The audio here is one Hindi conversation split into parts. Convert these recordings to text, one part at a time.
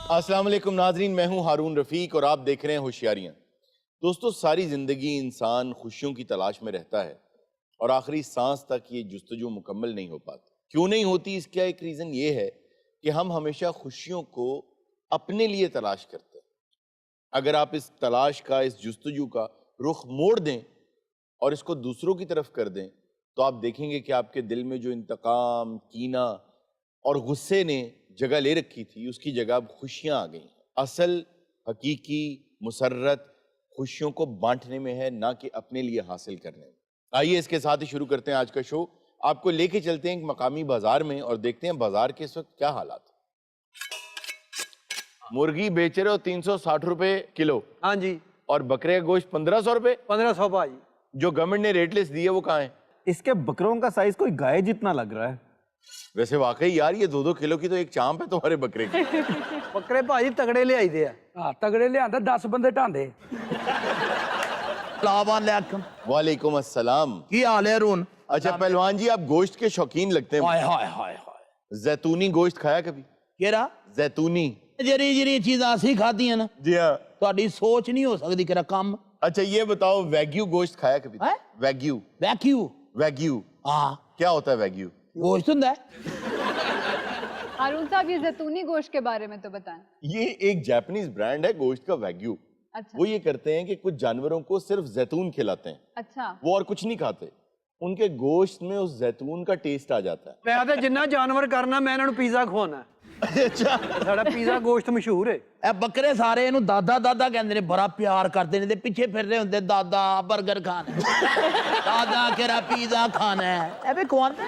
अस्सलाम वालेकुम नाजरीन, मैं हूं हारून रफीक और आप देख रहे हैं होशियारियां। दोस्तों, सारी जिंदगी इंसान खुशियों की तलाश में रहता है और आखिरी सांस तक ये जुस्तजू मुकम्मल नहीं हो पाती। क्यों नहीं होती, इसका एक रीजन ये है कि हम हमेशा खुशियों को अपने लिए तलाश करते हैं। अगर आप इस तलाश का, इस जुस्तजू का रुख मोड़ दें और इसको दूसरों की तरफ कर दें, तो आप देखेंगे कि आपके दिल में जो इंतकाम, कीना और गुस्से ने जगह ले रखी थी, उसकी जगह अब खुशियां आ गई हैं। असल हकीकी मुसर्रत खुशियों को बांटने में है, ना कि अपने लिए हासिल करने में। आइए इसके साथ ही शुरू करते हैं आज का शो। आपको लेके चलते हैं एक मकामी बाजार में और देखते हैं बाजार के इस वक्त क्या हालात है। मुर्गी बेच रहे हो 360 रुपए किलो। हाँ जी। और बकरे का गोश्त 1500 रुपए। 1500 भाई। जो गवर्नमेंट ने रेट लिस्ट दी है वो कहाँ है? इसके बकरों का साइज कोई गाय जितना लग रहा है। वैसे वाकई यार, ये 2-2 किलो की तो एक चांप है तुम्हारे बकरे की। बकरे भाई तगड़े ले आई दे। हाँ, तगड़े ले आंदा 10 बंदे ढांडे। वालेकुम अस्सलाम। की हाल है अरुण? अच्छा पहलवान जी, आप गोश्त के शौकीन लगते हैं। हाय हाय हाय हाय। जैतूनी गोश्त खाया कभी? केरा जैतूनी ਜਿਹੜੀ चीज़ां ਅਸੀਂ खादियां ना, जी हाँ। ਤੁਹਾਡੀ सोच नहीं हो सकती केरा काम। अच्छा ये बताओ, वैग्यू गोश्त खाया कभी? है? वैग्यू वैक्यू वैग्यू हाँ, क्या होता है वैग्यू? गोश्त ਹੁੰਦਾ है। हारून साहब, ये जैतूनी गोश्त के बारे में तो बताएं। ये एक जापानीज ब्रांड है गोश्त का, वैग्यू। अच्छा। वो ये करते हैं कि कुछ जानवरों को सिर्फ जैतून खिलाते हैं, अच्छा। वो और कुछ नहीं खाते। उनके गोश्त में उस जैतून का टेस्ट आ जाता है। मैं तो जिन्ना जानवर करना मैं इन्होंने पिज़्ज़ा खवाना। अच्छा, साड़ा पिज़्ज़ा गोश्त मशहूर है। ਇਹ ਬੱਕਰੇ ਸਾਰੇ ਇਹਨੂੰ ਦਾਦਾ ਦਾਦਾ ਕਹਿੰਦੇ ਨੇ, ਬੜਾ ਪਿਆਰ ਕਰਦੇ ਨੇ ਤੇ ਪਿੱਛੇ ਫਿਰ ਰਹੇ ਹੁੰਦੇ, ਦਾਦਾ 버ਗਰ ਖਾਣਾ ਹੈ, ਦਾਦਾ केरा पिज़्ज़ा खाना है। ਐਵੇਂ ਖਵਾਉਂਦੇ।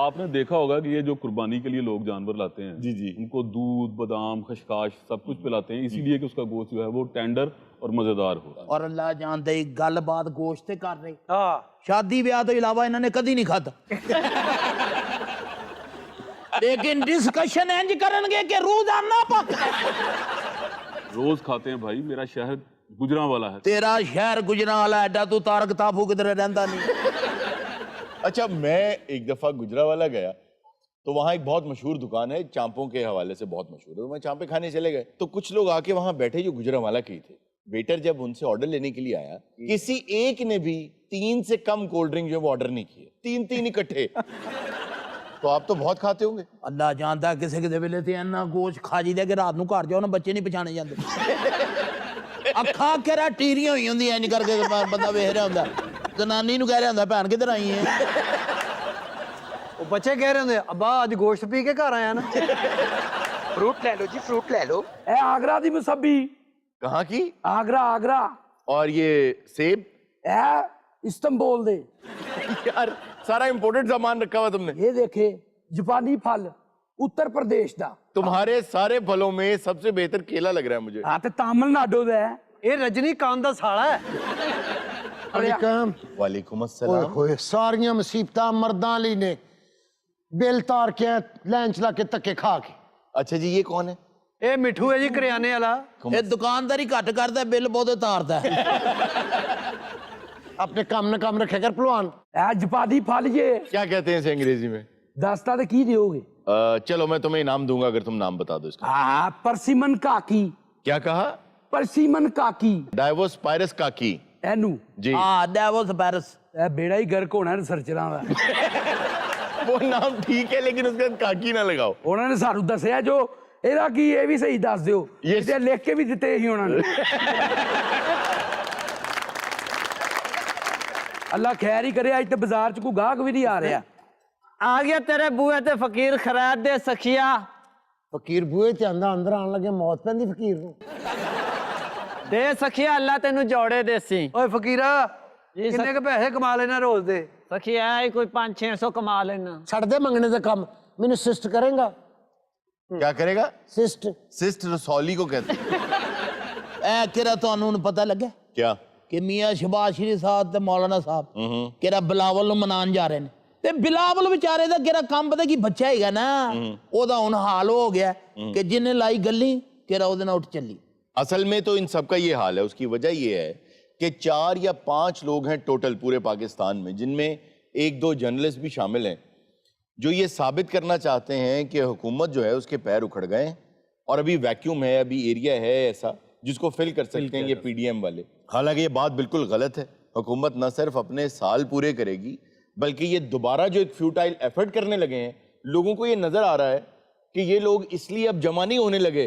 आपने देखा होगा कि ये जो कुर्बानी के लिए लोग जानवर लाते हैं, जी जी, उनको दूध, बादाम, खशकाश सब कुछ पिलाते हैं, इसीलिए कि उसका गोश्त जो है वो टेंडर और मजेदार हो। और अल्लाह जानता ही गलबात गोश्त ते कर रहे। हाँ, शादी ब्याह तो इलावा इन्होंने कभी नहीं खाता। लेकिन डिस्कशन इंज करनगे कि रोजाना पक रोज खाते हैं भाई। मेरा शहर गुजरांवाला है। तेरा शहर गुजरांवाला एडा, तू तारक ताफू किधर रहता नहीं। अच्छा मैं एक दफा गुजरांवाला गया तो वहाँ एक बहुत मशहूर दुकान है, चांपों के हवाले से बहुत मशहूर है। तो मैं चांपे खाने चले गए तो कुछ लोग आके वहाँ बैठे जो गुजरांवाला के ही थे। वेटर जब उनसे ऑर्डर लेने के लिए आया, किसी एक ने भी 3 से कम कोल्ड ड्रिंक जो वो ऑर्डर नहीं किए, 3 इकट्ठे। तो आप तो बहुत खाते होंगे। अल्लाह जानता है किसी किसी वेले ते इन्ना गोश्त खा जीदा कि रात नूं घर जाओ ना बच्चे नहीं पछाणे जांदे। अखा केरा टीरियां होई हुंदियां इंज करके बंदा वेख रहा हुंदा, जनानी नूं कह रहा हुंदा भैन किधर आई है। वो बच्चे कह रहे होंगे अब्बा आज गोश्त पी के घर आया ना। फ्रूट ले लो जी, फ्रूट ले लो। ए आगरा दी मुसब्बी। कहाँ की? आगरा आगरा। और ये सेब? ए इस्तांबुल दे। यार सारा इंपोर्टेड सामान रखा हुआ तुमने। ये देखे जापानी फल उत्तर प्रदेश दा। तुम्हारे सारे फलों में सबसे बेहतर केला लग रहा है मुझे। हाँ, ते तमिलनाडु दा है। ये रजनीकांत दा साला है। वालेकुम अस्सलाम। ओए सारियां मुसीबतां मर्दां ਲਈ ने, बिल तार के लाइन चला के धक्के खा के। अच्छा जी, ये कौन है? ये मिठू है जी, करियाने वाला। ये दुकानदारी घट करदा, बिल बहुत तारदा है। अपने काम न काम रखे कर पहलवान। ए जापानी फल ये क्या कहते हैं इसे अंग्रेजी में? दस्ता ते की दोगे? चलो मैं तुम्हें इनाम दूंगा अगर तुम नाम बता दो इसका। हाँ, परसिमन काकी। क्या कहा? परसिमन काकी। डाइवोस पायरस काकी। एनू जी हां, डेवल्स पैरिस। ए बेड़ा ही गर्क होना रिसर्चरां दा। वो नाम ठीक है लेकिन उसका काकी ना लगाओ। ਉਹਨਾਂ ਨੇ ਸਾਨੂੰ ਦੱਸਿਆ ਜੋ ਇਹਦਾ ਕੀ, ਇਹ ਵੀ ਸਹੀ ਦੱਸ ਦਿਓ। ਇਹ ਲਿਖ ਕੇ ਵੀ ਦਿੱਤੇ ਸੀ ਉਹਨਾਂ ਨੇ। ਅੱਲਾ ਖੈਰ ਹੀ ਕਰੇ, ਅੱਜ ਤੇ ਬਾਜ਼ਾਰ ਚ ਕੋਈ ਗਾਹਕ ਵੀ ਨਹੀਂ ਆ ਰਿਹਾ। आ गया तेरे बुए ते फकीर खैरात दे सखिया। फकीर बूहे ते आंदा अंदर आन लगे मौत पैंदी फकीर नूं। दे सखिया अल्लाह तेनू जोड़े देसी। ओए फकीरा किन्ने के पैसे कमा लेना रोज दे? सखिया कोई 500-600 कमा लेना। छड़ दे मंगने दा काम, मैनू सिस्ट करेगा। क्या करेगा? सिस्ट। सिस्ट रसौली को कहते हैं। ए केरा ਤੁਹਾਨੂੰ ਪਤਾ ਲੱਗਾ क्या? कि मियां शबाज शरीफ साहब ते मौलाना साहब केरा बिलावल ਨੂੰ ਮਨਾਉਣ ਜਾ ਰਹੇ ਨੇ ਤੇ ਬਿਲਾਵਲ ਵਿਚਾਰੇ ਦਾ केरा ਕੰਮ ਪਤਾ ਕੀ ਬੱਚਾ ਹੈਗਾ ਨਾ ਉਹਦਾ ਹੁਣ ਹਾਲ ਹੋ ਗਿਆ ਕਿ ਜਿੰਨੇ ਲਾਈ ਗੱਲੀ केरा ਉਹਦੇ ਨਾਲ ਉੱਠ ਚੱਲੀ। असल में तो इन सबका ये हाल है। उसकी वजह ये है कि 4 या 5 लोग हैं टोटल पूरे पाकिस्तान में, जिनमें 1-2 जर्नलिस्ट भी शामिल हैं, जो ये साबित करना चाहते हैं कि हुकूमत जो है उसके पैर उखड़ गए और अभी वैक्यूम है, अभी एरिया है ऐसा जिसको फिल कर सकते हैं ये पीडीएम वाले। हालांकि ये बात बिल्कुल गलत है। हुकूमत न सिर्फ अपने साल पूरे करेगी बल्कि ये दोबारा जो एक फ्यूटाइल एफर्ट करने लगे हैं, लोगों को ये नजर आ रहा है कि ये लोग इसलिए अब जमा नहीं होने लगे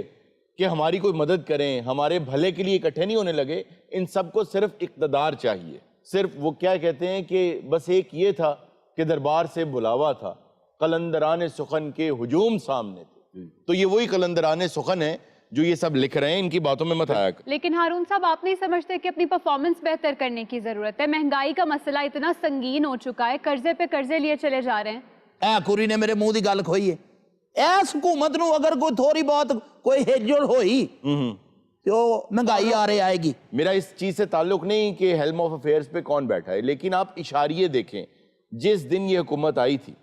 कि हमारी कोई मदद करें, हमारे भले के लिए इकट्ठे नहीं होने लगे। इन सबको सिर्फ इक़्तिदार चाहिए। सिर्फ वो क्या कहते हैं कि बस एक ये था कि दरबार से बुलावा था, कलंदरान सुखन के हुजूम सामने थे। तो ये वही कलंदरान सुखन है जो ये सब लिख रहे हैं, इनकी बातों में मत आया कर। लेकिन हारून साहब, आप नहीं समझते कि अपनी परफॉर्मेंस बेहतर करने की जरूरत है? महंगाई का मसला इतना संगीन हो चुका है, कर्जे पे कर्जे लिए चले जा रहे हैं। ए कुरी ने मेरे मुंह की गल खोई है। इस हुकूमत नूं अगर कोई थोड़ी बहुत कोई हिलजुल होई तो महंगाई आ रही आएगी। मेरा इस चीज से ताल्लुक नहीं कि हेल्म ऑफ अफेयर्स पे कौन बैठा है, लेकिन आप इशारिये देखें। जिस दिन ये हुकूमत आई थी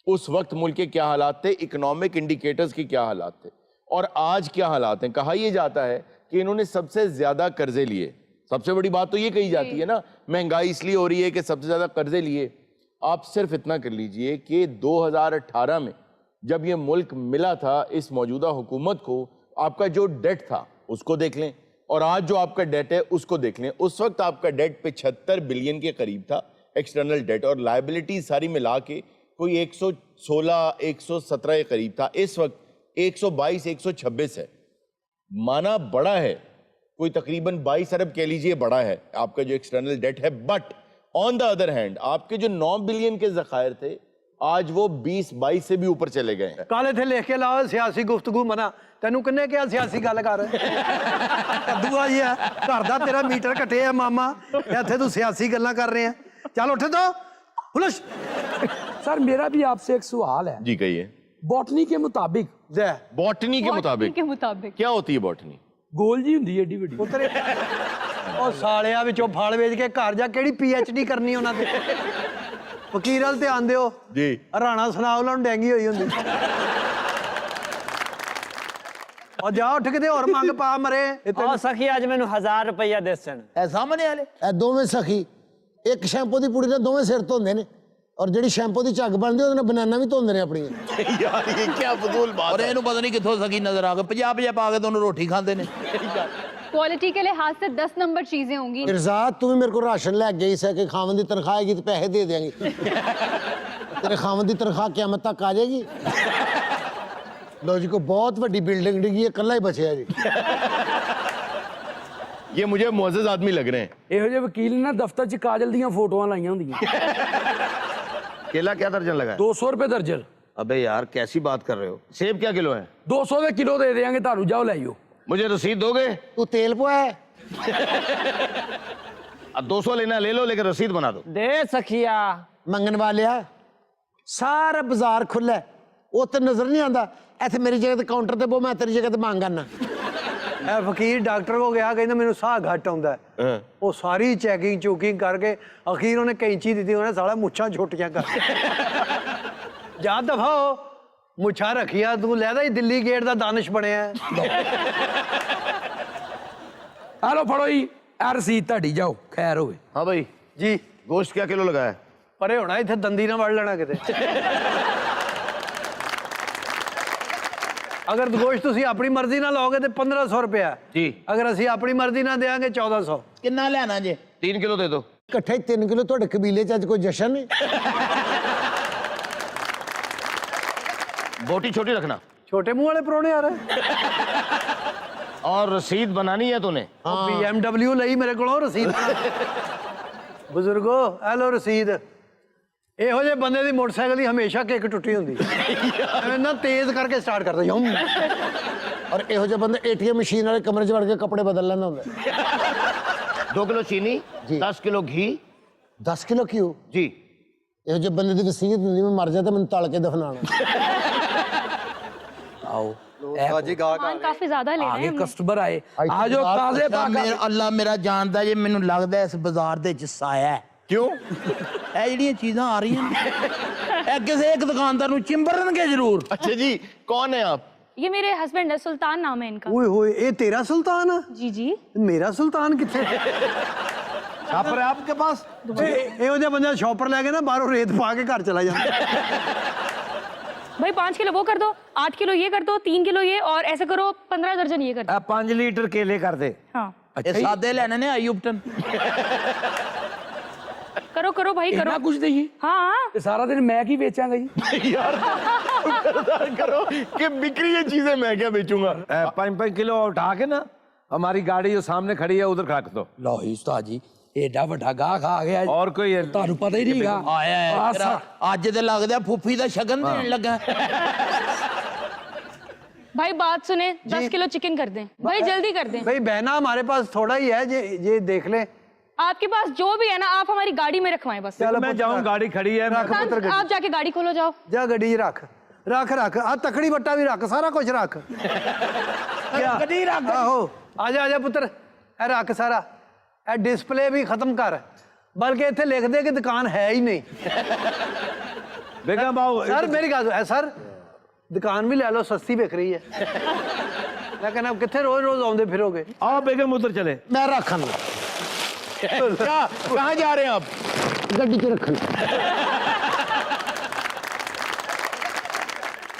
उस वक्त मुल्क के क्या हालात थे, इकोनॉमिक इंडिकेटर्स के क्या हालात थे, और आज क्या हालात हैं। कहा यह जाता है कि इन्होंने सबसे ज्यादा कर्जे लिए। सबसे बड़ी बात तो ये कही जाती है ना, महंगाई इसलिए हो रही है कि सबसे ज्यादा कर्जे लिए। आप सिर्फ इतना कर लीजिए कि 2018 में जब ये मुल्क मिला था इस मौजूदा हुकूमत को, आपका जो डेट था उसको देख लें और आज जो आपका डेट है उसको देख लें। उस वक्त आपका डेट 75 बिलियन के करीब था एक्सटर्नल डेट, और लायबिलिटी सारी मिला के कोई 116 117 के करीब था। इस वक्त 122 126 है। माना बड़ा है, कोई तकरीबन 22 अरब कह लीजिए बड़ा है आपका जो एक्सटर्नल डेट है। But on the other hand आपके जो 9 बिलियन के ज़खायर थे आज वो 20-22 से भी ऊपर चले गए हैं। काले थे लिख के लाओ सियासी गुफ्तगू मना। तेनू किन्ने क्या सियासी गल कर कद्दूआ जी है घर दा तेरा मीटर घटे है मामा, इत्थे तू सियासी गल्लां कर रहे हैं। चल उठ दो हुलश। सर मेरा भी आपसे एक सवाल है। जी कहिए। बॉटनी के मुताबिक बॉटनी के मुताबिक क्या होती है बॉटनी? गोल जी हुंदी एडी वड्डी। उतरे ओ सालिया विचों फल वेच के घर जा केड़ी पीएचडी करनी उन्हां ते। फकीर अल ध्यान दिओ जी। राणा सुना उन्हां नूं डेंगी होई हुंदी। और जा उठ के ते होर मंग पा मरे। आ सखी आज मैनू 1000 रुपया देसन। ए सामने वाले ਇਹ ਦੋਵੇਂ ਸਖੀ ਇੱਕ ਸ਼ੈਂਪੂ ਦੀ ਪੁੜੀ ਨਾਲ ਦੋਵੇਂ ਸਿਰ ਧੋਂਦੇ ਨੇ, ਔਰ ਜਿਹੜੀ ਸ਼ੈਂਪੂ ਦੀ ਝੱਗ ਬਣਦੀ ਉਹਦੇ ਨਾਲ ਬਨਾਨਾ ਵੀ ਧੋਂਦੇ ਨੇ ਆਪਣੀਆਂ। यार ये क्या फजूल बात और ਇਹਨੂੰ ਪਤਾ ਨਹੀਂ ਕਿੱਥੋਂ ਸਕੀ ਨਜ਼ਰ ਆ ਗਏ। 50 ਪਾ ਕੇ ਦੋਨੋਂ ਰੋਟੀ ਖਾਂਦੇ ਨੇ। क्वालिटी के लिहाज से 10 नंबर चीजें होंगी। ਇਰਜ਼ਾਦ ਤੂੰ ਵੀ ਮੇਰੇ ਕੋਲ ਰਾਸ਼ਨ ਲੈ ਗਈ ਸੀ ਕਿ ਖਾਵਨ ਦੀ ਤਨਖਾਹ ਆਏਗੀ ਤੇ ਪੈਸੇ ਦੇ ਦੇਾਂਗੇ। ਤੇਰੇ ਖਾਵਨ ਦੀ ਤਨਖਾਹ ਕਿਆਮਤ ਤੱਕ ਆ ਜਾਏਗੀ। ਲੋ ਜੀ ਕੋ ਬਹੁਤ ਵੱਡੀ ਬਿਲਡਿੰਗ ਡਿੱਗੀ ਹੈ, ਇਕੱਲਾ ਹੀ ਬਚਿਆ ਜੀ। ये मुझे मुअज़्ज़ज़ आदमी लग रहे हैं। ਇਹੋ ਜਿਹੇ ਵਕੀਲ ਨੇ ਨਾ ਦਫ਼ਤਰ 'ਚ ਕਾਜਲ ਦੀਆਂ ਫੋਟੋਆਂ ਲਾਈਆਂ ਹੁੰਦੀਆਂ। केला क्या दर्जन लगा है? 200 रुपए दर्जन। अबे यार कैसी बात कर रहे हो? सेब क्या किलो है? 200 ਦੇ ਕਿਲੋ ਦੇ ਦੇਾਂਗੇ ਤੁਹਾਨੂੰ, ਜਾਓ ਲੈ ਆਓ। मुझे रसीद दोगे? ਤੂੰ ਤੇਲ ਪਵਾਇਆ? अब 200 लेना ले लो, लेकिन रसीद बना दो। दे सखिया। ਮੰਗਣ ਵਾਲਿਆ ਸਾਰਾ ਬਾਜ਼ਾਰ ਖੁੱਲਾ ਹੈ, ਉਹ ਤੇ ਨਜ਼ਰ ਨਹੀਂ ਆਉਂਦਾ। ਇੱਥੇ ਮੇਰੀ ਜਗ੍ਹਾ ਤੇ ਕਾਊਂਟਰ ਤੇ ਬੋ, ਮੈਂ ਤੇਰੀ ਜਗ੍ਹਾ ਤੇ ਮੰਗ ਆਨਾ। ए फकीर डॉक्टर को गया, कहना मैनू साह घट आउंदा है। वो सारी चैकिंग चूकिंग करके अखीर उन्हें कैंची दी, उन्हें साला मुछां छुट्टियां कर। जा दफा हो, मुछां रखिया तू लैदा ही दिल्ली गेट दा दानिश बनया। ਆ ਲੋ ਫੜੋ ਜੀ ਆ ਰਸੀਦ ਤੁਹਾਡੀ, ਜਾਓ ਖੈਰ ਹੋਵੇ। हाँ भाई, जी गोश्त क्या किलो लगा है? परे होना इत्थे दंदी ना वड़ लेना किते। अगर गोश्त तुसी अपनी मर्जी ना लोगे तो 1500 रुपया जी। अगर असी अपनी मर्जी ना देंगे 1400। ਕਿੰਨਾ ਲੈਣਾ ਜੇ? 3 किलो दे दो। ਇਕੱਠੇ 3 ਕਿਲੋ ਤੁਹਾਡੇ ਕਬੀਲੇ 'ਚ ਅੱਜ ਕੋਈ ਜਸ਼ਨ ਨਹੀਂ? बोटी छोटी रखना। छोटे मुंह वाले परोने आ रहे। और रसीद बनानी है तूने? BMW ਲਈ ਮੇਰੇ ਕੋਲੋਂ ਰਸੀਦ। ਬਜ਼ੁਰਗੋ ਇਹ ਲੋ ਰਸੀਦ। ਇਹੋ ਜਿਹੇ ਬੰਦੇ ਦੀ ਮੋਟਰਸਾਈਕਲ ਦੀ ਹਮੇਸ਼ਾ ਕਿੱਕ ਟੁੱਟੀ ਹੁੰਦੀ। ਐਵੇਂ ਨਾ ਤੇਜ਼ ਕਰਕੇ ਸਟਾਰਟ ਕਰਦਾ ਯੂੰ। ਔਰ ਇਹੋ ਜਿਹੇ ਬੰਦੇ ATM ਮਸ਼ੀਨ ਵਾਲੇ ਕਮਰੇ 'ਚ ਵੜ ਕੇ ਕੱਪੜੇ ਬਦਲ ਲੈਂਦਾ ਹੁੰਦਾ। 2 किलो चीनी, 10 किलो घी। 10 ਕਿਲੋ ਘਿਓ? जी। ਇਹੋ ਜਿਹੇ ਬੰਦੇ ਦੀ ਵਸੀਅਤ ਹੁੰਦੀ, ਮੈਂ ਮਰ ਜਾ ਤੇ ਮੈਨੂੰ ਤਲ ਕੇ ਦਫਨਾਣਾ। आओ सामान काफी ज्यादा ले रहे आगे हैं। कस्टमर आए, आ जाओ ताजे पाका। ਅੱਲਾ ਮੇਰਾ ਜਾਣਦਾ ਜੇ ਮੈਨੂੰ ਲੱਗਦਾ ਇਸ ਬਾਜ਼ਾਰ ਦੇ ਵਿੱਚ ਸਾਇਆ ਹੈ। क्यों? ਇਹ ਜਿਹੜੀਆਂ ਚੀਜ਼ਾਂ ਆ ਰਹੀਆਂ ਨੇ ਇਹ ਕਿਸੇ ਇੱਕ ਦੁਕਾਨਦਾਰ ਨੂੰ ਚਿੰਬੜਨਗੇ ਜ਼ਰੂਰ। अच्छा जी, कौन है आप? ये मेरे हस्बैंड है, सुल्तान नाम है इनका। ओए होए ये तेरा सुल्तान है? जी जी। मेरा सुल्तान किथे? शॉपर है आपके पास? ਇਹੋ ਜਿਹਾ ਬੰਦਾ ਸ਼ਾਪਰ ਲੈ ਕੇ ਨਾ ਬਾਹਰੋਂ ਰੇਤ ਪਾ ਕੇ ਘਰ ਚਲਾ ਜਾਂਦਾ। भाई 5 किलो वो कर दो, 8 किलो ये कर दो, 3 किलो ये, और ऐसे करो 15 दर्जन ये कर दो। 5 लीटर केले कर दे। हाँ ये सादे लेने ने आयुबटन। करो करो भाई करो। इतना कुछ दही? हाँ ये सारा दिन मैं ही बेचांगा जी। यार खबरदार करो कि बिक्री ये चीजें मैं क्या बेचूंगा। 5-5 किलो उठा के ना हमारी गाड़ी जो सामने खड़ी है उधर रख दो। लो उस्ताद जी एडा वड्डा गाह खा गया और कोई है? ਤੁਹਾਨੂੰ ਪਤਾ ਹੀ ਨਹੀਂਗਾ। ਆਇਆ ਹੈ ਤੇਰਾ ਅੱਜ ਤੇ ਲੱਗਦਾ ਫੁੱਫੀ ਦਾ ਸ਼ਗਨ ਦੇਣ ਲੱਗਾ। भाई बात सुने, 10 किलो चिकन कर दें भाई, जल्दी कर दें। भाई बहना हमारे पास थोड़ा ही है, ये देख ले। आपके पास जो भी है ना आप हमारी गाड़ी में रखवाएं बस। चलो मैं जाऊं, गाड़ी खड़ी है। आप जाके गाड़ी खोलो जाओ। जा गड्डी रख रख रख आ तकड़ी बट्टा भी रख, सारा कुछ रख। ਗੱਡੀ ਰੱਖ। आहो आजा पुत्र, ए रख सारा। ए डिस्प्ले भी खत्म कर, बल्कि इतने लिख दे कि दुकान है ही नहीं। बेगम आओ। सर मेरी गल सर, दुकान भी ले लो, सस्ती बिक रही है। लेकिन अब कितने रोज रोज आउंदे फिरोगे। आओ बेगम उधर चले। मैं रखन क्या कहाँ जा रहे हैं आप? गड्डी च रखन।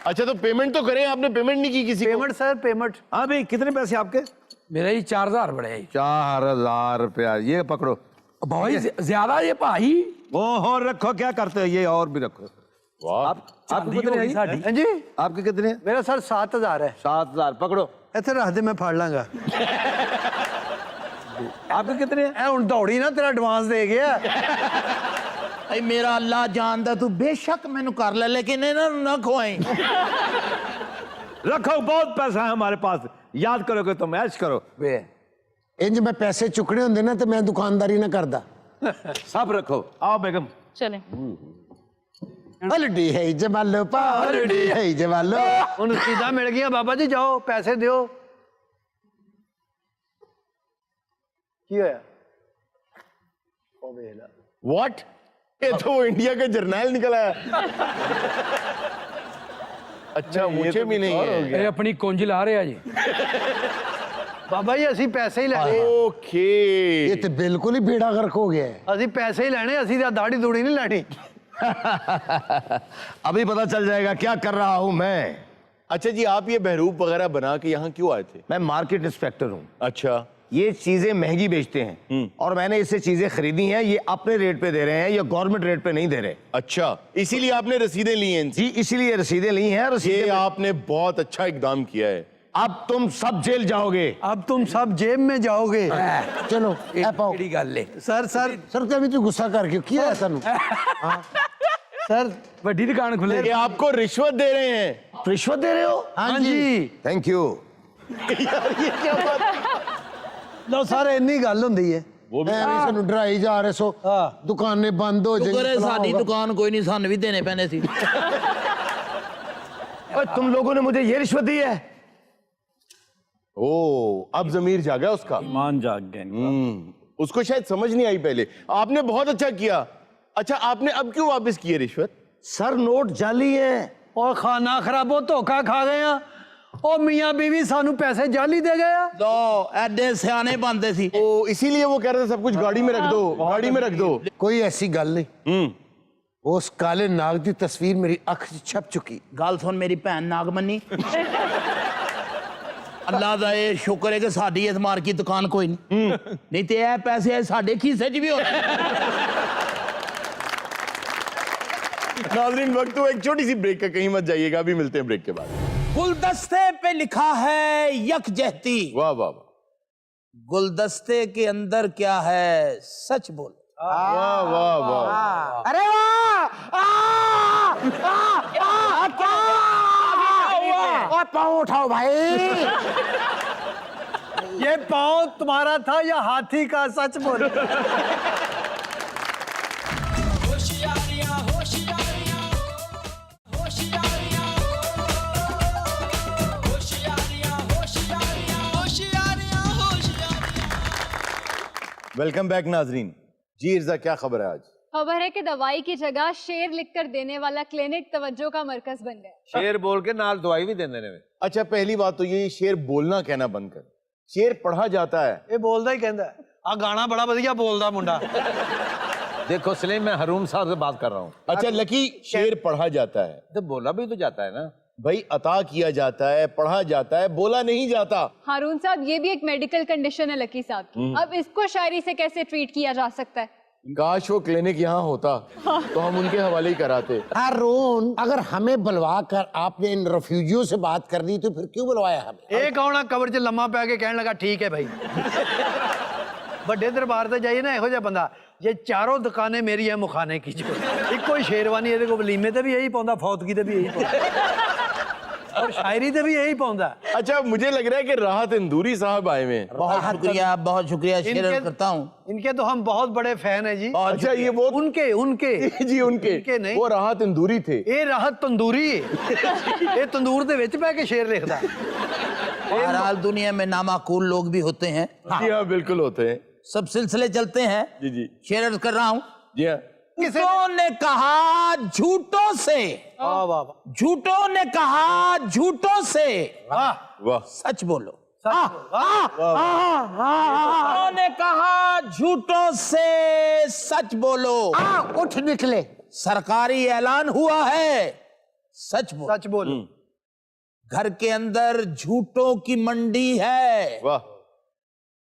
अच्छा तो पेमेंट तो करें, आपने पेमेंट नहीं की किसी को? Payment sir payment. हाँ भाई कितने पैसे आपके? मेरा ही 4000 बड़े है। 4000 रुपया, ये पकड़ो। भाई ज्यादा ये भाई। वो और रखो, क्या करते हो ये, और भी रखो। आपके कितने हैं? हाँ जी आपके कितने हैं? मेरा सर 7000 है। 7000 पकड़ो। इतने रख दे, मैं फाड़ लांगा। आपके कितने हैं? ए हुन दौड़ी ना, तेरा एडवांस दे गया। ऐ मेरा अल्लाह जानदा, तू बेशक मैनू कर ले, लेकिन इन्हां नूं ना खुआई। रखो, बहुत पैसा है हमारे पास, याद करोगे तो मैच करो। इंज मैं पैसे चुकने होंगे ना तो मैं दुकानदारी ना करदा। सब रखो। आओ बेगम। चले हलडी है जमालो पालडी है जमालो। हुन सीधा मिल गया बाबा जी, जाओ पैसे दियो। की होया? ओ वेला व्हाट? ये तो वो इंडिया का जर्नैल निकला है। अच्छा मुझे भी नहीं है। ये अपनी कुंज ला रहे जी। बाबा जी ਅਸੀਂ ਪੈਸੇ ਹੀ ਲੈਣੇ। ओके ये तो बिल्कुल ही बेड़ा गर्क हो गया है। ਅਸੀਂ ਪੈਸੇ ਹੀ ਲੈਣੇ, ਅਸੀਂ ਤਾਂ ਦਾੜੀ ਦੂੜੀ ਨਹੀਂ ਲੈਣੀ। अभी पता चल जाएगा क्या कर रहा हूं मैं। अच्छा जी, आप ये बहरूप वगैरह बना के यहाँ क्यों आए थे? मैं मार्केट इंस्पेक्टर हूं। अच्छा ये चीजें महंगी बेचते हैं और मैंने इससे चीजें खरीदी हैं, ये अपने रेट पे दे रहे हैं, ये गवर्नमेंट रेट पे नहीं दे रहे। अच्छा, इसीलिए आपने रसीदें ली हैं इनसे? जी इसीलिए रसीदें ली हैं। ये आपने बहुत अच्छा इकदाम किया है। अब तुम सब जेल जाओगे। अब तुम सब जेब में जाओगे। चलो ए पाओ। ਕਿਹੜੀ ਗੱਲ ਏ? सर सर सर ते तू गुस्सा करके किया है तनु? सर ਵੱਡੀ ਦੁਕਾਨ ਖੁੱਲੇ। ये आपको रिश्वत दे रहे हैं? रिश्वत दे रहे हो? हाँ जी थैंक यू। यार ये क्या बात? लो सर इन्नी गल हुंदी है। वो भी ਐਵੇਂ ਸਾਨੂੰ ਡਰਾਈ ਜਾ ਰਹੇ ਸੋ ਦੁਕਾਨੇ ਬੰਦ ਹੋ शुक्र है ਜਾਣਗੀਆਂ। साडी दुकान कोई नहीं, सानू भी देने पैने सी। और तुम लोगों ने मुझे ये रिश्वत दी है? ओ अब जमीर जागा उसका। मान जाग गए। उसको शायद समझ नहीं आई पहले। आपने बहुत अच्छा किया। अच्छा आपने अब क्यों वापस की है रिश्वत? सर नोट जाली है। और खाना खराबो धोखा खा गए हैं। ओ मियां बीवी सानू पैसे जाली दे गए। लो एडे सियाने बनते सी। ओ इसीलिए वो कह रहे थे सब कुछ गाड़ी में रख दो, गाड़ी में रख दो। कोई ऐसी गल नहीं। उस काले नाग की तस्वीर मेरी अख च छप चुकी। गल सुन मेरी भैन नागमनी, अल्लाह दा ये शुक्र है कि साडी इस मार की दुकान कोई नहीं, नहीं तो यह पैसे साडे खीसे च भी होते। नाज़रीन वक्त हुआ एक छोटी सी ब्रेक का, कहीं मत जाइएगा, अभी मिलते हैं ब्रेक के बाद। गुलदस्ते पे लिखा है यकजहती, वाह वाह वाह, गुलदस्ते के अंदर क्या है सच बोल। वाह वाह वाह, अरे वाह, पाँव उठाओ भाई। ये पाँव तुम्हारा था या हाथी का? सच बोलो। वेलकम बैक नाजरीन। जी इर्जा क्या खबर है आज? खबर है कि दवाई की जगह शेर लिखकर देने वाला क्लिनिक तवज्जो का मरकज बन गया। शेर बोल के नाल दवाई भी देंदे ने। अच्छा पहली बात तो ये शेर बोलना कहना बंद कर, शेर पढ़ा जाता है। ये बोलदा ही कहंदा है। आ गाना बड़ा वधिया बोलदा मुंडा। देखो सलीम, मैं हरूम साहब से बात कर रहा हूँ। अच्छा लकी, शेर पढ़ा जाता है तो बोला भी तो जाता है ना भाई, अता किया जाता है, पढ़ा जाता है, बोला नहीं जाता। हारून साहब, ये भी एक मेडिकल कंडीशन है लकी साहब की। अब इसको शायरी से कैसे ट्रीट किया जा सकता है? काश वो क्लिनिक यहाँ होता तो हम उनके हवाले ही कराते। हारून, अगर हमें बुलवा कर आपने इन रेफ्यूजियों से बात कर दी तो फिर क्यों बुलवाया हमें? एक आना कबर च लम्मा पै के कहने लगा ठीक है भाई। ਵੱਡੇ ਦਰਬਾਰ ਤੇ ਜਾਈਏ ਨਾ, ਇਹੋ ਜਿਹਾ ਬੰਦਾ ਜੇ ਚਾਰੋਂ ਦੁਕਾਨੇ ਮੇਰੀ ਹੈ ਮੁਖਾਨੇ ਕੀ ਜੋ ਇੱਕੋ ਹੀ ਸ਼ੇਰਵਾਨੀ ਇਹਦੇ ਕੋਲ ਵਲੀਮੇ ਤੇ ਵੀ ਇਹੀ ਪਾਉਂਦਾ, ਫੌਤਗੀ ਤੇ ਵੀ ਇਹੀ ਪਾਉਂਦਾ और शायरी ते भी यही पाਉਂਦਾ। अच्छा मुझे लग रहा है कि राहत इंदूरी साहब आए हुए हैं। बहुत शुक्रिया शेर करता हूँ। इनके तो हम बहुत बड़े फैन हैं जी। अच्छा ये वो उनके जी उनके नहीं, वो राहत इंदूरी थे। ये राहत तंदूरी ये तंदूर दे विच बह के शेर लिखदा। बहरहाल दुनिया में नामाकूल लोग भी होते हैं। जी हाँ बिल्कुल होते हैं। सब सिलसिले चलते हैं। जी जी शेर अर्ज कर रहा हूँ। जी हाँ। झूठों ने कहा झूठों से, वाह वाह वाह, झूठों ने कहा झूठों से वाह वाह, सच बोलो। वाह। झूठों ने कहा झूठों से सच बोलो। उठ निकले। सरकारी ऐलान हुआ है, सच बोलो। सच बोलो। घर के अंदर झूठों की मंडी है, वाह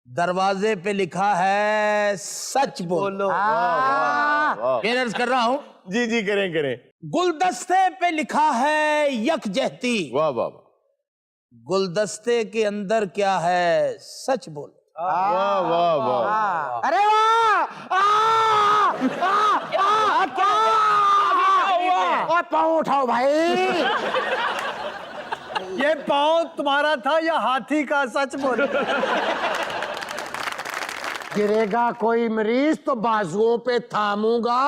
दरवाजे पे लिखा है सच बोलो। वाह। फिर अर्ज कर रहा हूं। जी जी करें करें। गुलदस्ते पे लिखा है यकजहती, वाह वाह वाह गुलदस्ते के अंदर क्या है सच बोलो। वाह वाह वाह। अरे वाह, पाँव उठाओ भाई। ये पाँव तुम्हारा था या हाथी का? सच बोलो। गिरेगा कोई मरीज तो बाजुओं पे थामूंगा,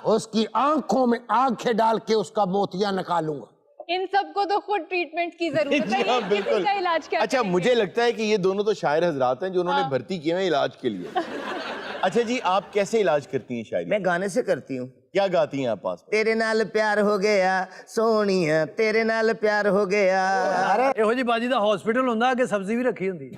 उसकी आंखों में आंखें डाल के उसका मोतिया निकालूंगा। इन सबको तो खुद ट्रीटमेंट की जरूरत है, जी हाँ, ये किसी बिल्कुल। का इलाज क्या अच्छा करेंगे? मुझे लगता है कि ये दोनों तो शायर हजरात हैं जो उन्होंने भर्ती किए हैं इलाज के लिए। अच्छा जी, आप कैसे इलाज करती हैं शायरी? मैं गाने से करती हूँ। क्या गाती हैं आप पास? तेरे नाल प्यार हो गया सोनिया, तेरे नाल प्यार हो गया। ਇਹੋ ਜੀ ਬਾਜੀ ਦਾ ਹਸਪੀਟਲ ਹੁੰਦਾ, ਅੱਗੇ ਸਬਜ਼ੀ ਵੀ ਰੱਖੀ ਹੁੰਦੀ।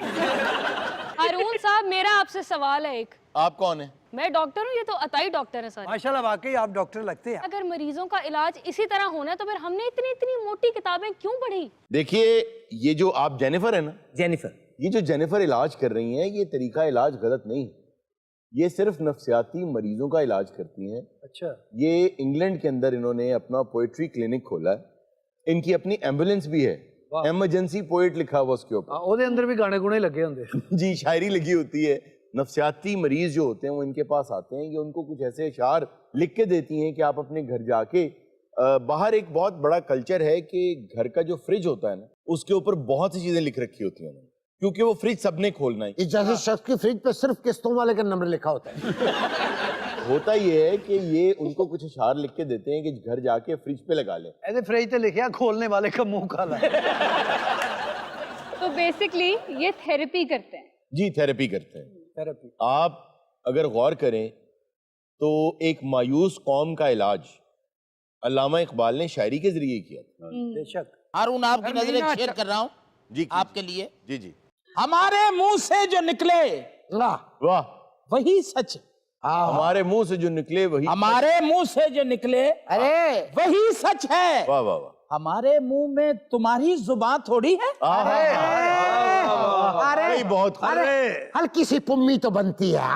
हारून साहब, मेरा आपसे सवाल है एक। आप कौन है? मैं डॉक्टर हूँ, ये तो अताई डॉक्टर है सर। माशाल्लाह, वाकई आप डॉक्टर लगते हैं। अगर मरीजों का इलाज इसी तरह होना है तो फिर हमने इतनी इतनी मोटी किताबें क्यों पढ़ी? देखिए ये जो आप जेनिफर है ना, जेनिफर, ये जो जेनिफर इलाज कर रही हैं, ये तरीका इलाज गलत नहीं है। ये सिर्फ नफ्सियाती मरीजों का इलाज करती हैं। अच्छा। ये इंग्लैंड के अंदर इन्होंने अपना पोएट्री क्लिनिक खोला है। इनकी अपनी एम्बुलेंस भी है, इमरजेंसी पोएट लिखा हुआ उसके ऊपर। ਉਹਦੇ ਅੰਦਰ ਵੀ ਗਾਣੇ ਗੁਣੇ ਲੱਗੇ ਹੁੰਦੇ। जी शायरी लगी होती है। नफ्सियाती मरीज जो होते हैं वो इनके पास आते हैं, ये उनको कुछ ऐसे अशार लिख के देती हैं कि आप अपने घर जाके बाहर एक बहुत बड़ा कल्चर है कि घर का जो फ्रिज होता है ना, उसके ऊपर बहुत सी चीजें लिख रखी होती हैं, क्योंकि वो फ्रिज सबने खोलना है। इस जैसे शख्स की फ्रिज पे सिर्फ किस्तों वाले का नंबर लिखा होता है। होता ये है कि ये उनको कुछ अशार लिख के देते हैं कि घर जाके फ्रिज पे लगा लें। ਇਹਦੇ ਫ੍ਰਿਜ ਤੇ ਲਿਖਿਆ खोलने वाले का मुंह काला। तो बेसिकली ये थेरेपी करते हैं। जी थेरेपी करते हैं। थेरेपी। आप अगर गौर करें तो एक मायूस कौम का इलाज अल्लामा इकबाल ने शायरी के जरिए किया था। बेशक। हारून आपकी नजर एक शेर कर रहा हूँ जी आपके लिए। जी जी। हमारे मुंह से जो निकले वाह, वही सच। हमारे मुंह से जो निकले वही, हमारे मुंह से जो निकले अरे वही सच है। वाह वाह वाह। हमारे मुंह में तुम्हारी जुबान थोड़ी है। अरे बहुत अरे हल्की सी पुम्मी तो बनती है।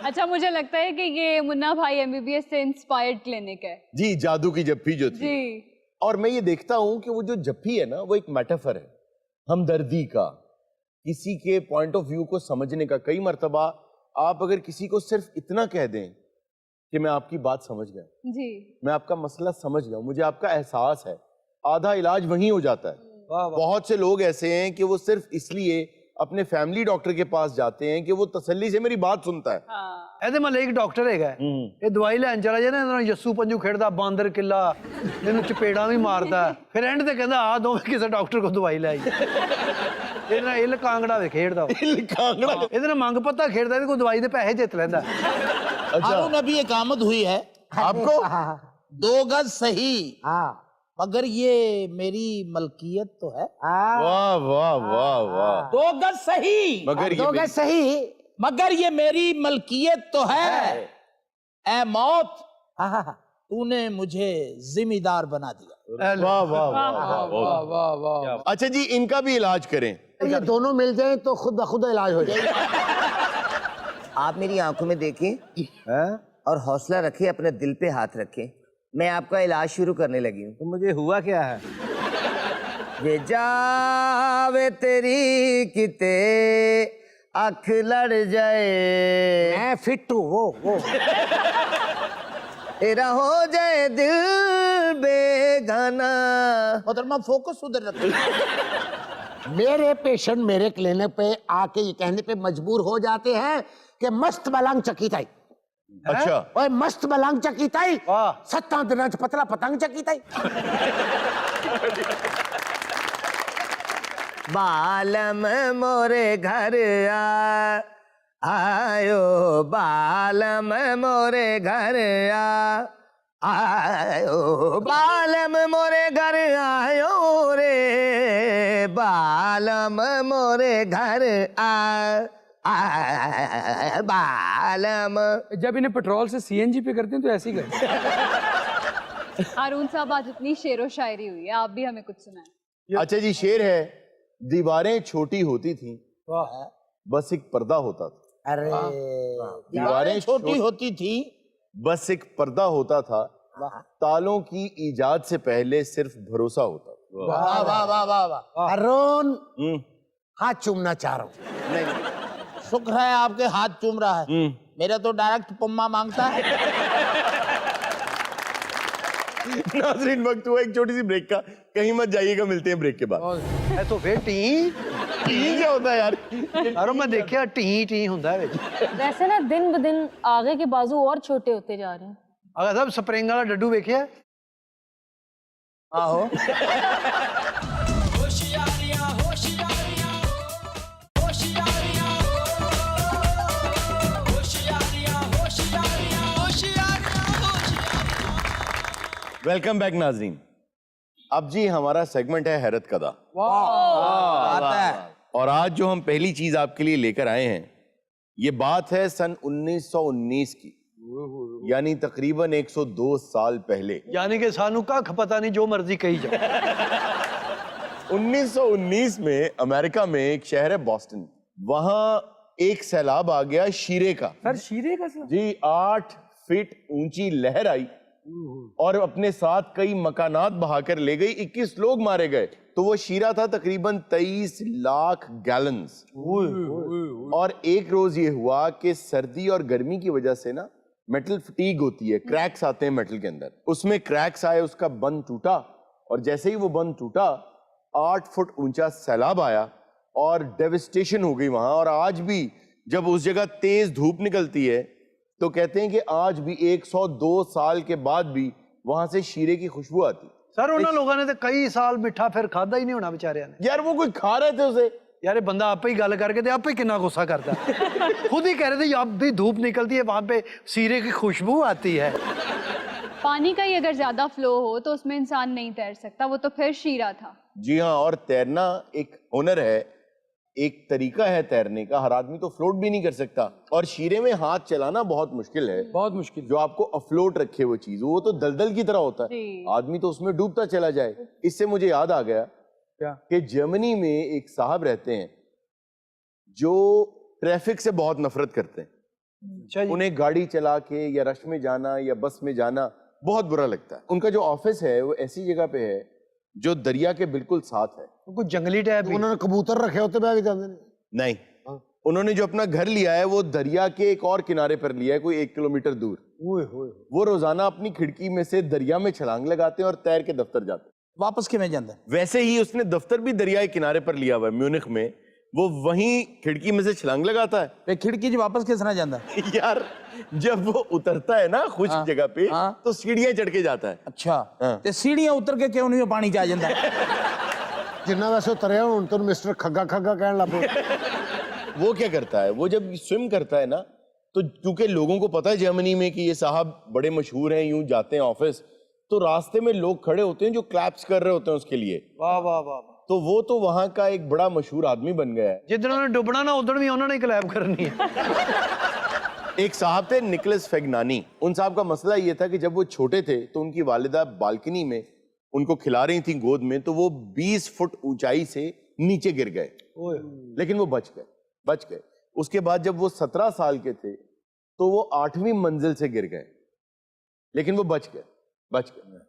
अच्छा मुझे लगता है कि ये मुन्ना भाई MBBS से इंस्पायर्ड क्लिनिक है। जी, जादू की जप्फी जो थी। जी। और मैं ये देखता हूं कि वो जो जप्फी है ना, वो एक मेटाफर है हमदर्दी का, किसी के पॉइंट ऑफ व्यू को समझने का। कई मर्तबा आप अगर किसी को सिर्फ इतना कह दें कि मैं आपकी बात समझ गया, जी। मैं आपका मसला समझ गया, मुझे आपका एहसास है, आधा इलाज वहीं हो जाता है। बहुत से लोग ऐसे हैं कि वो सिर्फ इसलिए अपने फैमिली डॉक्टर के पास जाते हैं कि वो तसल्ली से मेरी बात सुनता है। ਇਹਦੇ ਮਹੱਲੇ ਇੱਕ ਡਾਕਟਰ ਹੈਗਾ, ਇਹ ਦਵਾਈ ਲੈਣ ਚਲਾ ਜਾਏ ਨਾ, ਇਹਨਾਂ ਨੂੰ ਯੱਸੂ ਪੰਜੂ ਖੇਡਦਾ, ਬਾਂਦਰ ਕਿੱਲਾ, ਇਹਨੂੰ ਚਪੇੜਾਂ ਵੀ ਮਾਰਦਾ, ਫਿਰ ਐਂਡ ਤੇ ਕਹਿੰਦਾ ਆ ਦੋਵੇਂ ਕਿਸੇ ਡਾਕਟਰ ਕੋਲ ਦਵਾਈ ਲੈ ਆਈ। ਇਹਦੇ ਨਾਲ ਇਲ ਕਾਂਗੜਾ ਵੇ ਖੇਡਦਾ, ਇਹਦੇ ਨਾਲ ਮੰਗ ਪੱਤਾ ਖੇਡਦਾ, ਇਹਦੇ ਕੋਲ ਦਵਾਈ ਦੇ ਪੈਸੇ ਜਿੱਤ ਲੈਂਦਾ। हारून अभी एक आमद हुई है आपको 2 गज सही, मगर ये मेरी मलकियत तो है। वाह वाह वाह वाह। 2 गज सही मगर ये दो गज सही मगर ये मेरी मलकियत तो है। ए मौत, तूने मुझे जिम्मेदार बना दिया। वाह वाह वाह वाह वाह। अच्छा जी, इनका भी इलाज करें। ये दोनों मिल जाए तो खुद ब खुद इलाज हो जाए। आप मेरी आंखों में देखें और हौसला रखें, अपने दिल पे हाथ रखें। मैं आपका इलाज शुरू करने लगी हूँ। तो मुझे हुआ क्या है? वे जावे तेरी किते अख लड़ जाए, मैं फिट हूँ। वो तेरा हो जाए दिल बेगाना। मोहतरमा फोकस उधर रखो। मेरे पेशेंट मेरे क्लिनिक पे आके ये कहने पे मजबूर हो जाते हैं कि मस्त बलंग चकी ताई। अच्छा, ओए मस्त बलंग चकी ताई, 7 दिन पतला पतंग चकी ताई। बालम मोरे घर आयो, बालम मोरे घर आयो, बालम मोरे घर आयो रे, बालम मोरे घर बालम। जब इन्हें पेट्रोल से सीएनजी पे करते हैं तो ऐसे ही करते हैं। हारून साहब, आज इतनी शेरो शायरी हुई है, आप भी हमें कुछ सुनाएं। अच्छा जी, शेर है। दीवारें छोटी होती थी, बस एक पर्दा होता था। अरे दीवारें छोटी होती थी, बस एक पर्दा होता था। तालों की इजाद से पहले सिर्फ भरोसा होता था। वाह वाह वाह वाह वाह। अरुण, हाथ चूमना चाह रहा हूँ। शुक्र है आपके हाथ चूम रहा है, मेरा तो डायरेक्ट पम्मा मांगता है। नाज़रीन, वक्त हुआ एक छोटी सी ब्रेक का। कहीं मत जाइएगा, मिलते हैं ब्रेक के बाद। तो फिर टी क्या होता है यार? अरे मैं देखा टी होता है विच। वैसे ना दिन ब दिन आगे के बाजू और छोटे होते जा रहे हैं। अगर साहब स्प्रिंग वाला डड्डू वेखिया? आहो। वेलकम बैक नाज़रीन। अब जी हमारा सेगमेंट है हैरत कदा। आता है। और आज जो हम पहली चीज आपके लिए लेकर आए हैं, ये बात है सन 1919 की, यानी तकरीबन 102 साल पहले। यानी कि सानू कख पता नहीं, जो मर्जी कही जाए। 1919 में अमेरिका में एक शहर है बॉस्टन, वहां एक सैलाब आ गया शीरे का। सर शीरे का सर? जी, 8 फीट ऊंची लहर आई और अपने साथ कई मकानात बहाकर ले गई। 21 लोग मारे गए। तो वो शीरा था तकरीबन 23 लाख गैलन्स। और एक रोज ये हुआ कि सर्दी और गर्मी की वजह से ना मेटल फटीग होती है, क्रैक्स आते हैं मेटल के अंदर। उसमें क्रैक्स आए, उसका बंद टूटा, और जैसे ही वो बंद टूटा 8 फुट ऊंचा सैलाब आया और डेविस्टेशन हो गई वहां। और आज भी जब उस जगह तेज धूप निकलती है तो कहते हैं कि आज भी 102 साल के बाद भी वहां से शीरे की खुशबू आती। सर उन्होंने लोगों ने तो कई साल मिठा फिर खादा ही नहीं होना बेचारियां ने। यार वो कोई खा रहे थे उसे? यार बंदा आप ही गल करके तो आप ही कितना गुस्सा करता है। खुद ही कह रहे थे अब भी धूप निकलती है, वहां पे शीरे की खुशबू आती है। पानी का ही अगर ज्यादा फ्लो हो तो उसमें इंसान नहीं तैर सकता, वो तो फिर शीरा था। जी हाँ, और तैरना एक हुनर है, एक तरीका है तैरने का। हर आदमी तो फ्लोट भी नहीं कर सकता, और शीरे में हाथ चलाना बहुत मुश्किल है। बहुत मुश्किल। जो आपको अफ्लोट रखे वो चीज, वो तो दलदल की तरह होता है, आदमी तो उसमें डूबता चला जाए। इससे मुझे याद आ गया क्या कि जर्मनी में एक साहब रहते हैं जो ट्रैफिक से बहुत नफरत करते हैं। उन्हें गाड़ी चला के या रश में जाना या बस में जाना बहुत बुरा लगता है। उनका जो ऑफिस है वो ऐसी जगह पे है जो दरिया के बिल्कुल साथ है। कुछ जंगली टाइप। उन्होंने कबूतर रखे होते भी जाते नहीं, उन्होंने जो अपना घर लिया है वो दरिया के एक और किनारे पर लिया है, कोई 1 किलोमीटर दूर। वो रोजाना अपनी खिड़की में से दरिया में छलांग लगाते हैं और तैर के दफ्तर जाते हैं। वापस किमें जाता है? वैसे ही उसने दफ्तर भी दरिया के किनारे पर लिया हुआ है म्यूनिख में। वो वहीं खिड़की में से छलांग लगाता है। खिड़की जी वापस किस तरह जाता है? यार जब वो उतरता है ना खुश्क जगह पे, तो सीढ़ियां चढ़ के जाता है। अच्छा, ते सीढ़ियां उतर के क्यों नहीं पानी च आ जाता? जिन्ना वैसे उतरे हुण तो मिस्टर खग्गा खग्गा कहने लग पए। वो क्या करता है, वो जब स्विम करता है ना, तो क्योंकि लोगों को पता है जर्मनी में कि ये साहब बड़े मशहूर हैं, यूं जाते हैं ऑफिस, तो रास्ते में लोग खड़े होते हैं जो क्लैप्स कर रहे होते हैं उसके लिए। वाह वाह वाह। तो वो तो वहां का एक बड़ा मशहूर आदमी बन गया है। जिद्दन उन्होंने डुबना ना उधर भी उन्होंने कलैब करनी है। एक साहब थे निकोलस फेगनानी, उन साहब का मसला ये था कि जब वो छोटे थे तो उनकी वालिदा बालकनी में उनको खिला रही थी गोद में, तो वो 20 फुट ऊंचाई से नीचे गिर गए, लेकिन वो बच गए। उसके बाद जब वो 17 साल के थे तो वो 8वीं मंजिल से गिर गए, लेकिन वो बच गए।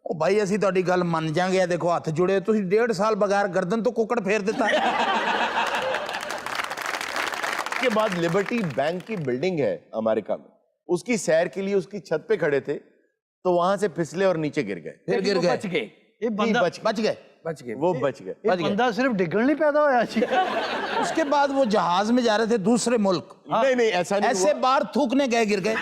ਉਹ ਭਾਈ ਅਸੀਂ ਤੁਹਾਡੀ ਗੱਲ ਮੰਨ ਜਾਂਗੇ, ਦੇਖੋ ਹੱਥ ਜੁੜੇ, ਤੁਸੀਂ 1.5 ਸਾਲ ਬਗੈਰ ਗਰਦਨ ਤੋਂ ਕੁੱਕੜ ਫੇਰ ਦਿੱਤਾ। के बाद लिबर्टी बैंक की बिल्डिंग है अमेरिका में, उसकी सैर के लिए उसकी छत पे खड़े थे तो वहां से फिसले और नीचे गिर गए, फिर गिर गए, बच गए। ये बंदा बच गए। वो बच गए। ये बंदा सिर्फ डिगण नहीं पैदा होया जी। उसके बाद वो जहाज में जा रहे थे दूसरे मुल्क, नहीं ऐसा नहीं ऐसे हुआ। बाहर थूकने गए, गिर गए।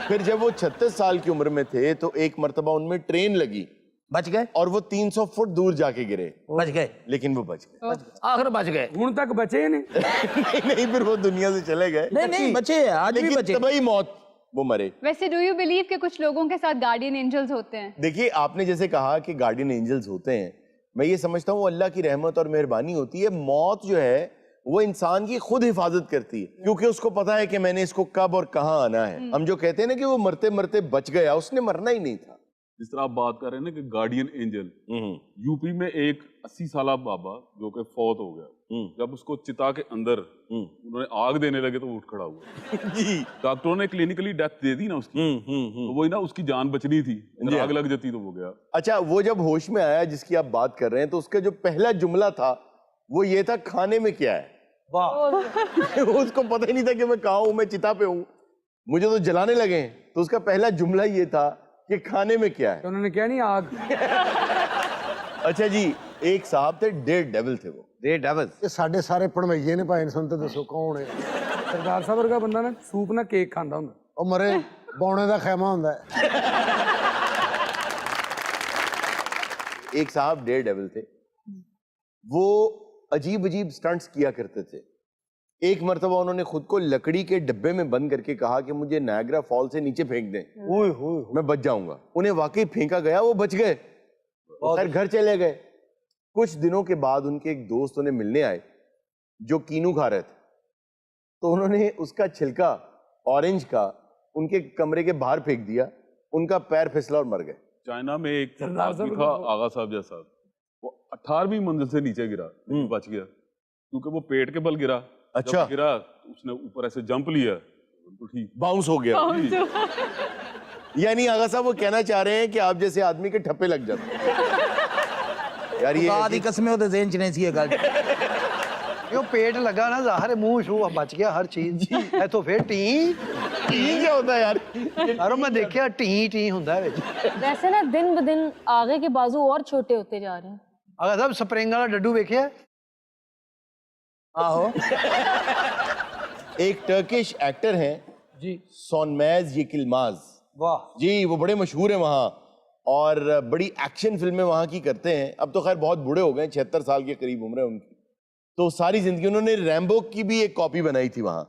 फिर जब वो 36 साल की उम्र में थे तो एक मर्तबा उनमें ट्रेन लगी, बच गए, और वो 300 फुट दूर जाके गिरे, बच गए, लेकिन वो बच गए। आखिर बच गए। ਹੁਣ तक बचे ने। नहीं, फिर वो दुनिया से चले गए। नहीं बचे, आज भी लेकिन बचे। तबाही मौत, वो मरे। वैसे डू यू बिलीव कि कुछ लोगों के साथ गार्डियन एंजल्स होते हैं? देखिए, आपने जैसे कहा कि गार्डियन एंजल्स होते हैं, मैं ये समझता हूँ अल्लाह की रहमत और मेहरबानी होती है। मौत जो है वो इंसान की खुद हिफाजत करती है, क्योंकि उसको पता है कि मैंने इसको कब और कहाँ आना है। हम जो कहते हैं ना कि वो मरते मरते बच गया, उसने मरना ही नहीं था। जिस तरह आप बात कर रहे हैं ना कि गार्डियन एंजल, यूपी में एक 80 साल बाबा जो कि फौत हो गया, जब उसको चिता के अंदर उन्होंने आग देने लगे तो वो उठ खड़ा हुआ। जी, डॉक्टरों ने क्लिनिकली डेथ दे दी ना उसकी, तो वही ना उसकी जान बचनी थी, अगर आग लग जाती तो वो गया। अच्छा, वो जब होश में आया जिसकी आप बात कर रहे हैं, तो उसका जो पहला जुमला था वो ये था, खाने में क्या है। वाह। उसको पता ही नहीं था कि मैं कहाँ हूं, मैं चिता पे हूं, मुझे तो जलाने लगे। तो उसका पहला जुमला ये था कि खाने में क्या है। तो उन्होंने क्या नहीं आग। अच्छा जी, एक साहब थे, डेयर डेविल थे वो। डेयर डेविल ये साढ़े सारे पढ़वाइए ने भाई सुन तो दसो कौन है। सरदार साहब वर्गा बंदा ना सूप ना केक खांदा हुंदा। ਉਹ ਮਰੇ ਬੌਣੇ ਦਾ ਖੈਮਾ ਹੁੰਦਾ ਹੈ। एक साहब डेयर डेविल थे, वो अजीब अजीब स्टंट्स किया करते थे। एक मर्तबा उन्होंने खुद को लकड़ी के डब्बे में बंद करके कहा कि मुझे नायग्रा फॉल से नीचे फेंक दें, ओए होए मैं बच जाऊंगा। उन्हें वाकई फेंका गया, वो बच गए, खैर घर चले गए। कुछ दिनों के बाद उनके एक दोस्त उन्हें मिलने आए जो कीनू खा रहे थे, तो उन्होंने उसका छिलका ऑरेंज का उनके कमरे के बाहर फेंक दिया, उनका पैर फिसला और मर गए। चाइना में एक आदमी था आगा साहब जैसा, वो 18वीं मंजिल से नीचे गिरा, बच गया क्योंकि वो पेट के बल गिरा। अच्छा। जब गिरा तो उसने ऊपर ऐसे जंप लिया तो ठीक बाउंस हो गया। यानी आगा साहब वो कहना चाह रहे हैं कि आप जैसे आदमी के ठप्पे लग जाते हैं। यार ये आदि कसमें होते ज़हन च नहीं सी ये गल। यो पेट लगा ना ज़ाहिर है, मुंह छू बच गया हर चीज। है तो फिर टी क्या होता है यार। अरे मैं देखिया टी हुंदा है विच। वैसे ना दिन ब दिन आगे के बाजू और छोटे होते जा रहे हैं। अगर साहब स्प्रिंग वाला डड्डू वेखिया। आहो। एक टर्किश एक्टर हैं जी, सोनमेज यिल्माज। वाह जी, वो बड़े मशहूर हैं वहाँ, और बड़ी एक्शन फिल्में वहाँ की करते हैं। अब तो खैर बहुत बूढ़े हो गए, 76 साल के करीब उम्र है उनकी। तो सारी जिंदगी उन्होंने रैम्बो की भी एक कॉपी बनाई थी वहाँ।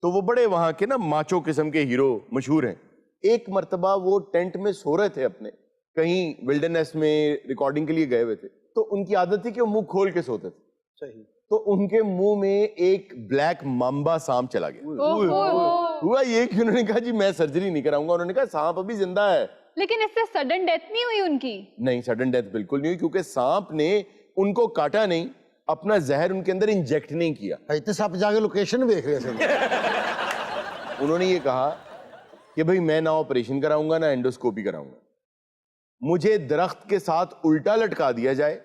तो वो बड़े वहाँ के ना माचो किस्म के हीरो मशहूर हैं। एक मर्तबा वो टेंट में सो रहे थे अपने, कहीं विल्डरनेस में रिकॉर्डिंग के लिए गए हुए थे, तो उनकी आदत थी कि वो मुंह खोल के सोते थे। सही। तो उनके मुंह में एक ब्लैक माम्बा सांप चला गया। हुआ ये कि उन्होंने कहा जी मैं सर्जरी नहीं कराऊंगा। उन्होंने कहा सांप अभी जिंदा है। लेकिन इससे सडन डेथ नहीं हुई उनकी? नहीं, सडन डेथ बिल्कुल नहीं हुई, क्योंकि सांप ने उनको काटा नहीं, अपना जहर उनके अंदर इंजेक्ट नहीं किया। इतने सप जाके लोकेशन देख रहे थे। उन्होंने ये कहा कि भाई मैं ना ऑपरेशन कराऊंगा ना एंडोस्कोपी कराऊंगा, मुझे दरख्त के साथ उल्टा लटका दिया जाए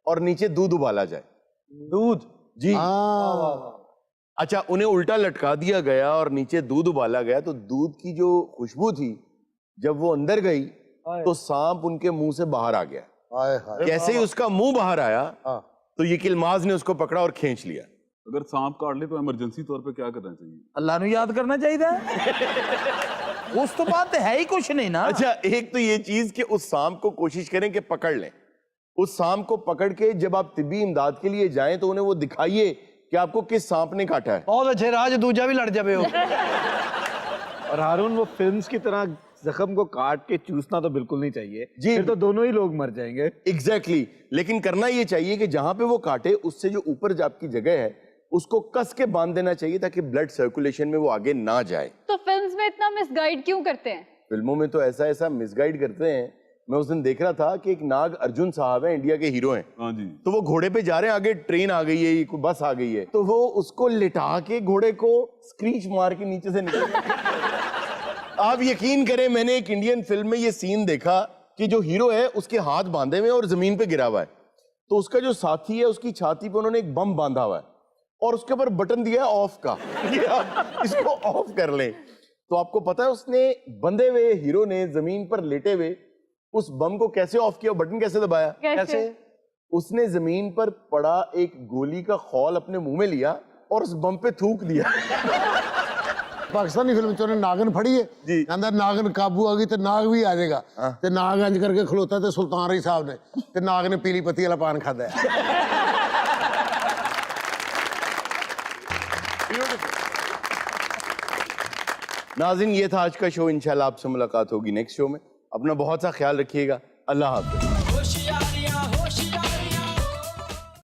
और नीचे दूध उबाला जाए। दूध? जी। अच्छा, उन्हें उल्टा लटका दिया गया और नीचे दूध उबाला गया, तो दूध की जो खुशबू थी जब वो अंदर गई तो सांप उनके मुंह से बाहर आ गया। कैसे ही उसका मुंह बाहर आया तो यिल्माज ने उसको पकड़ा और खींच लिया। अगर सांप काट ले तो इमरजेंसी तौर पे क्या करना चाहिए? अल्लाह नु याद करना चाहिए। उस तो बात है ही कुछ नहीं ना। अच्छा, एक तो ये चीज कि उस सांप को कोशिश करें कि पकड़ लें। उस सांप को पकड़ के जब आप तिब्बी इमदाद के लिए जाएं तो उन्हें वो दिखाइए कि आपको किस सांप ने काटा है। बहुत अच्छे राज, दूजा भी लड़ जावे हो। और हारून वो फिल्म्स की तरह जख्म को काट के चूसना तो बिल्कुल नहीं चाहिए जी। फिर तो दोनों ही लोग मर जाएंगे। एग्जैक्टली लेकिन करना ये चाहिए कि जहां पे वो काटे उससे जो ऊपर आपकी जगह है उसको कस के बांध देना चाहिए ताकि ब्लड सर्कुलेशन में वो आगे ना जाए। तो फिल्म्स में इतना मिसगाइड क्यों करते हैं? फिल्मों में तो ऐसा ऐसा मिसगाइड करते हैं। मैं उस दिन देख रहा था कि एक नाग अर्जुन साहब है, इंडिया के हीरो हैं। हाँ जी। तो वो घोड़े पे जा रहे हैं, आगे ट्रेन आ गई है, कोई बस आ गई है, तो वो उसको लिटा के घोड़े को स्क्रीच मार के नीचे से निकल आप यकीन करें मैंने एक इंडियन फिल्म में ये सीन देखा कि जो हीरो है उसके हाथ बांधे हुए और जमीन पे गिरा हुआ है, तो उसका जो साथी है उसकी छाती पे उन्होंने एक बम बांधा हुआ है और उसके ऊपर बटन दिया है ऑफ का कि आप इसको ऑफ कर लें। तो आपको पता है उसने बंधे हुए हीरो ने जमीन पर लेटे हुए उस बम को कैसे ऑफ किया, बटन कैसे दबाया? कैसे? उसने जमीन पर पड़ा एक गोली का खौल अपने मुंह में लिया और उस बम पे थूक दिया। पाकिस्तानी फिल्म च उन्हें नागन फड़ी है जी। कहता नागन काबू आ गई तो नाग भी आ जाएगा ते नाग इंज करके खलोता ते सुल्तान रही साहब ने ते नाग ने पीली पत्ती वाला पान खादा है। नाज़रीन ये था आज का शो। इंशाल्लाह आपसे मुलाकात होगी नेक्स्ट शो में। अपना बहुत सा ख्याल रखिएगा। अल्लाह हाफ़िज़।